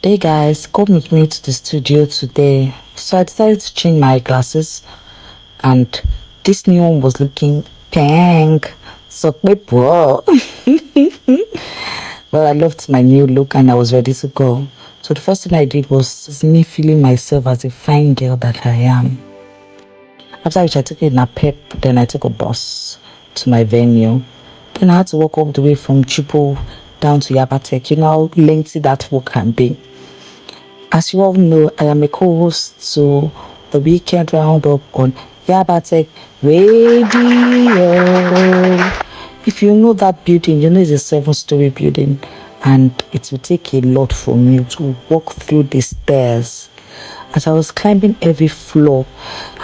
Hey guys, come with me to the studio today. So I decided to change my glasses, and this new one was looking pink. So bro. Well, I loved my new look and I was ready to go. So the first thing I did was me feeling myself as a fine girl that I am. After which I took a nap, then I took a bus to my venue. Then I had to walk all the way from Chipo down to Yabatech. You know how lengthy that walk can be. As you all know, I am a co-host to the weekend roundup on Yabatech Radio. If you know that building, you know it's a 7-story building, and it will take a lot from you to walk through the stairs. As I was climbing every floor,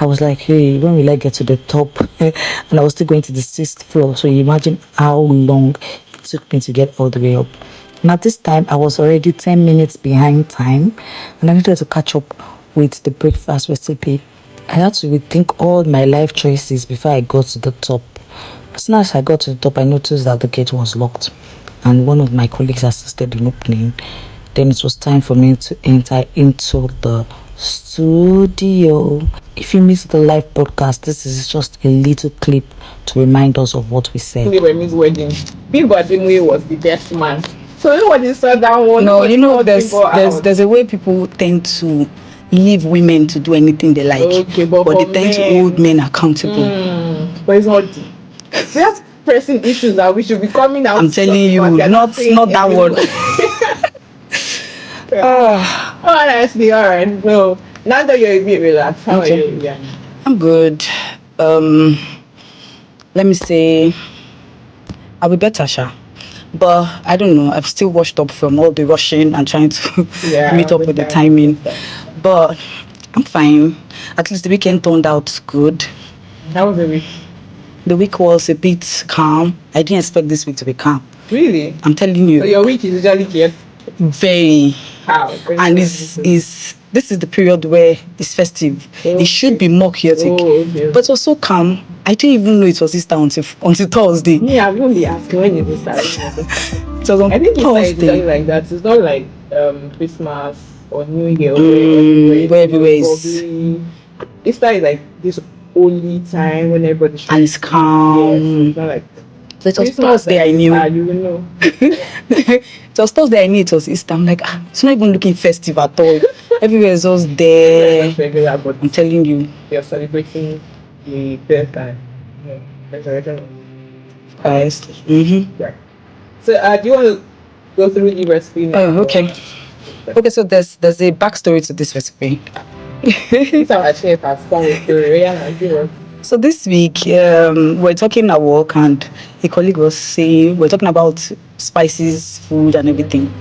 I was like, hey, when will I get to the top? And I was still going to the 6th floor. So you imagine how long it took me to get all the way up. And at this time, I was already 10 minutes behind time, and I needed to catch up with the breakfast recipe. I had to rethink all my life choices before I got to the top. As soon as I got to the top, I noticed that the gate was locked, and one of my colleagues assisted in opening. Then it was time for me to enter into the studio. If you missed the live broadcast, this is just a little clip to remind us of what we said. Miss wedding. Big Badimwe was the best man. So nobody saw that one. No, there's a way people tend to leave women to do anything they like. Okay, but they tend to hold men accountable. But it's not. We have pressing issues that we should be coming out. I'm telling you, not that one. Honestly, all right. So now that you're a bit relaxed, how are you? Yeah. I'm good. Let me say, I'll be better, Sha. But I don't know. I've still washed up from all the rushing and trying to meet up with the timing. But I'm fine. At least the weekend turned out good. How was the week? The week was a bit calm. I didn't expect this week to be calm. Really? I'm telling you. So your week is usually chaotic. Very. How? And this is the period where it's festive. It should be more chaotic. But it was so calm. I didn't even know it was Easter until Thursday. Yeah, I'm only asking when is Easter. It was on I think Thursday. It's like that. It's not like Christmas or New Year where everywhere is. Easter is like this holy time when everybody and it's calm. Yes, it's not like so it was Thursday I knew. You will know. It was Thursday I knew it was Easter. I'm like, it's not even looking festive at all. Everywhere is just there. Regular, but I'm telling you. You're celebrating the birthday. Resurrection. Christ. Right. So do you want to go through the recipe now? Oh, okay. Okay, so there's a backstory to this recipe. So this week, we're talking at work, and a colleague was saying we're talking about spices, food, and everything.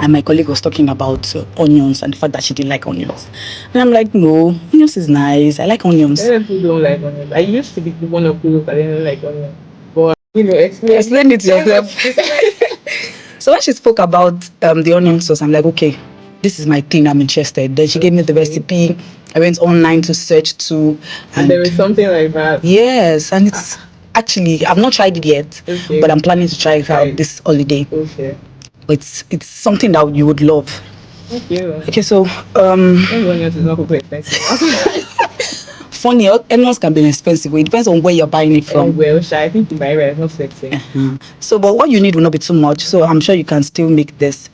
And my colleague was talking about onions and the fact that she didn't like onions. And I'm like, no, onions is nice. I like onions. People don't like onions. I used to be one of those that didn't like onions. But explain it to yourself. So when she spoke about the onion sauce, I'm like, okay, this is my thing. I'm interested. Then she gave me the recipe. I went online to search too. And there is something like that. Yes, and it's actually I've not tried it yet, but I'm planning to try it out this holiday. Okay. It's something that you would love. Thank you. Okay, so onions is not quite expensive. Funny, onions can be expensive. It depends on where you're buying it from. Well, I think you buy it, not sexy. So, but what you need will not be too much. So I'm sure you can still make this.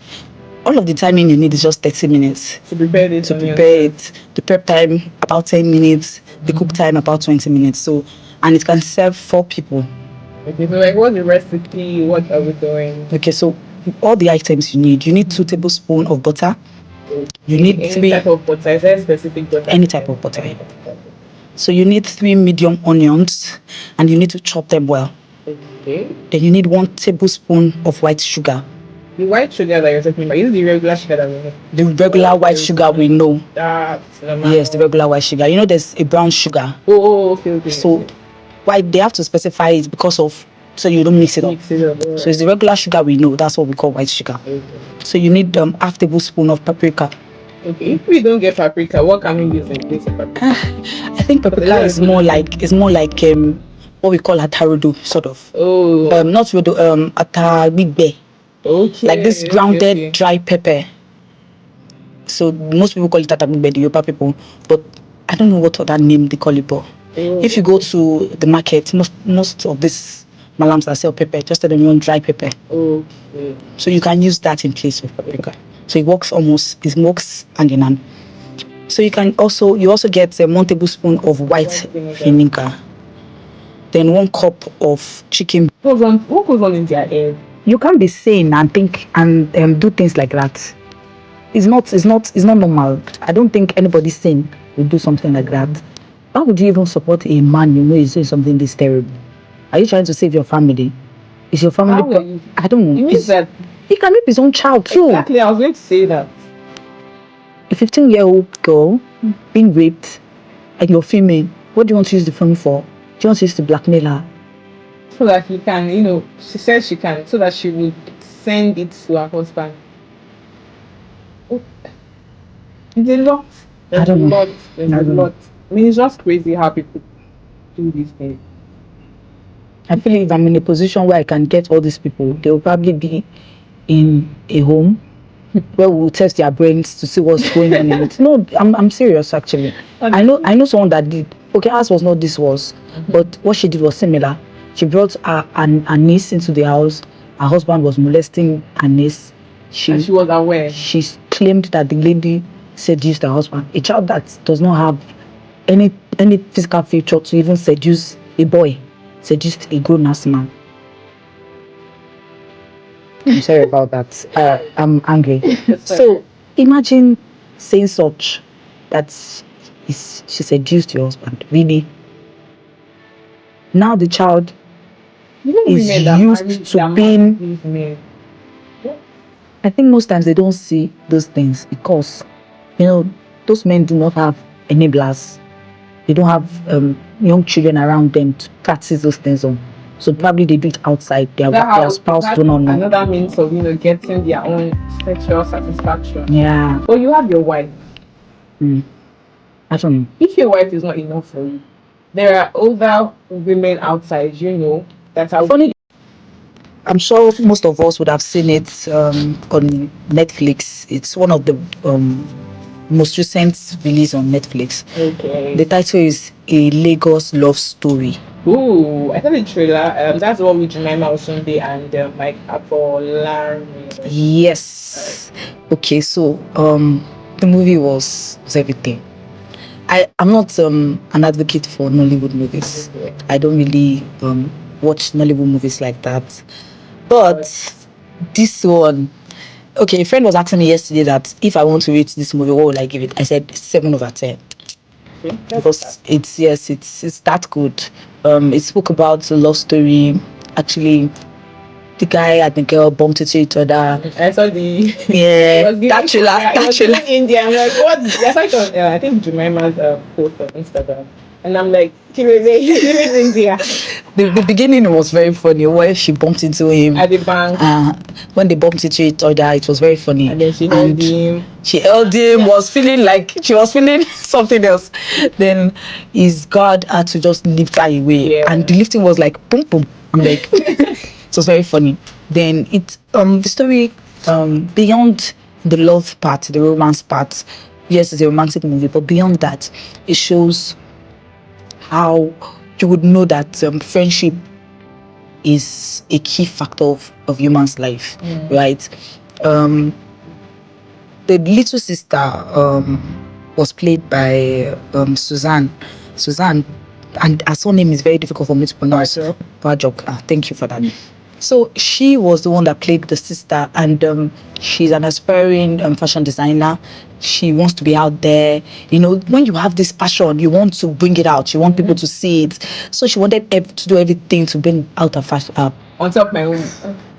All of the timing you need is just 30 minutes to prepare it. The prep time about 10 minutes. The cook time about 20 minutes. So, and it can serve 4 people. Okay, so like, what's the recipe? What are we doing? Okay, so all the items you need 2 tablespoons of butter. You need any type of butter. Is there specific butter? Any type of butter. So you need 3 medium onions, and you need to chop them well. Okay. Then you need 1 tablespoon of white sugar. The white sugar that you're talking about, is the regular sugar that we know? The regular white sugar we know. Yes, the regular white sugar. You know there's a brown sugar. Okay. So why they have to specify it because of so you don't mix it up. Right. So it's the regular sugar we know. That's what we call white sugar. Okay. So you need half tablespoon of paprika. Okay, if we don't get paprika, what can we use in place of paprika? I think paprika is more like what we call atarudu, sort of. Oh. Not rodo, atarigbe. Okay. Like this grounded dry pepper. So most people call it Atagbugbe, the Yoruba people, but I don't know what other name they call it. But if you go to the market, most of these malams that sell pepper, just tell them you want dry pepper. Okay. So you can use that in place of paprika. So it works hand in hand. So you also get 1 tablespoon of white vinegar, then 1 cup of chicken. What goes on in their head? You can't be sane and think and do things like that. It's not normal. I don't think anybody sane would do something like that. Why would you even support a man you know is doing something this terrible? Are you trying to save your family? Is your family? I don't know. You mean that he can rape his own child too. Exactly, I was going to say that. A 15-year-old girl being raped and you're female, what do you want to use the phone for? Do you want to use to blackmail her? So that he can, she says she can, so that she would send it to her husband. It's a lot. There's a lot. I mean, it's just crazy how people do these things. I feel if I'm in a position where I can get all these people, they will probably be in a home where we'll test their brains to see what's going on in it. No, I'm serious actually. I know someone that did. Okay, ours was not this was, but what she did was similar. She brought a niece into the house. Her husband was molesting her niece. And she was aware. She claimed that the lady seduced her husband. A child that does not have any physical feature to even seduce a boy, seduced a grown-ass man. I'm sorry about that. I'm angry. So imagine saying such, that she seduced your husband. Really? Now the child is used to being. I think most times they don't see those things because, those men do not have enablers. They don't have young children around them to practice those things on. So probably they do it outside. Their spouse do not know. Another means of getting their own sexual satisfaction. Yeah. But you have your wife. I don't know. If your wife is not enough for you, there are other women outside, that are funny. I'm sure most of us would have seen it on Netflix. It's one of the most recent release on Netflix. Okay. The title is A Lagos Love Story. Ooh, I saw the trailer. That's the one with Jemima Osunde and Mike Apollari. Yes. Okay, so the movie was everything. I'm not an advocate for Nollywood movies. I don't really watch Nollywood movies like that. But this one, okay, a friend was asking me yesterday that if I want to rate this movie, what would I give it? I said 7/10. Because it's that good. It spoke about a love story. Actually, the guy and the girl bumped into each other. I saw the that trailer. India. I'm like, what? I think Jemima's post on Instagram, and I'm like, he was in India. The beginning was very funny where she bumped into him at the bank. When they bumped into each other, it was very funny. And then she held him. She held him. She was feeling something else. Then his guard had to just lift her away, and the lifting was like boom boom. I'm like, it was very funny. Then the story beyond the love part, the romance part. Yes, it's a romantic movie, but beyond that, it shows how you would know that friendship is a key factor of human's life, right? The little sister was played by Suzanne, and her surname is very difficult for me to pronounce. Bajok. Thank you for that. So she was the one that played the sister, and she's an aspiring fashion designer. She wants to be out there. When you have this passion, you want to bring it out. You want people to see it. So she wanted to do everything to bring out her fashion. On top of my own.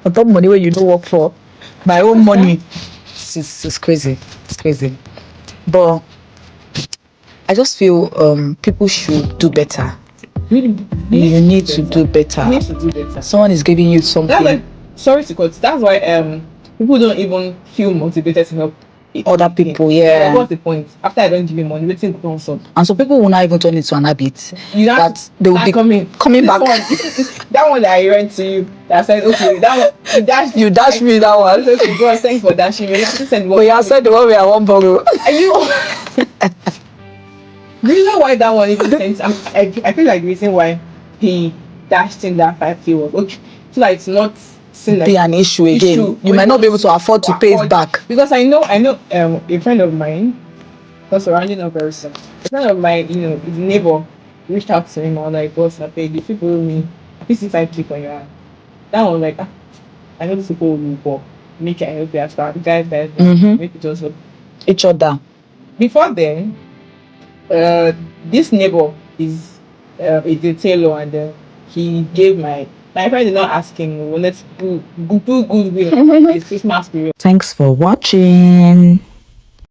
On top of money where you don't work for. My own money. It's crazy. It's crazy. But I just feel people should do better. Really? You need to do better. You need to do better. Someone is giving you something. Sorry to cut. That's why people don't even feel motivated to help other people, Like, yeah. what's the point? After I don't give you money, waiting to come up. And some people will not even turn it to an habit. You know, That they will be coming coming back. That one that I read to you, that said, okay, that one you dashed me that one. Okay, go on, thanks for dashing me. Let's send But you said the one we are one borrow. Are you? Do you know why that one even sense? I feel like the reason why he dashed in that 5K was okay. So that it's not seen like be an issue again. You might not be able to afford to pay it back. Because I know a friend of mine, because we're running very soon. A friend of mine, his neighbor reached out to him. I was like, boss, I paid. If you follow me, this is I click on your hand. That one like, I know this people will move, but make it I help you as well. Guys, make it also each other. Before then, this neighbor is a tailor, and he gave my friend did not ask him. Let's do goodwill. It's Christmas period. Thanks for watching.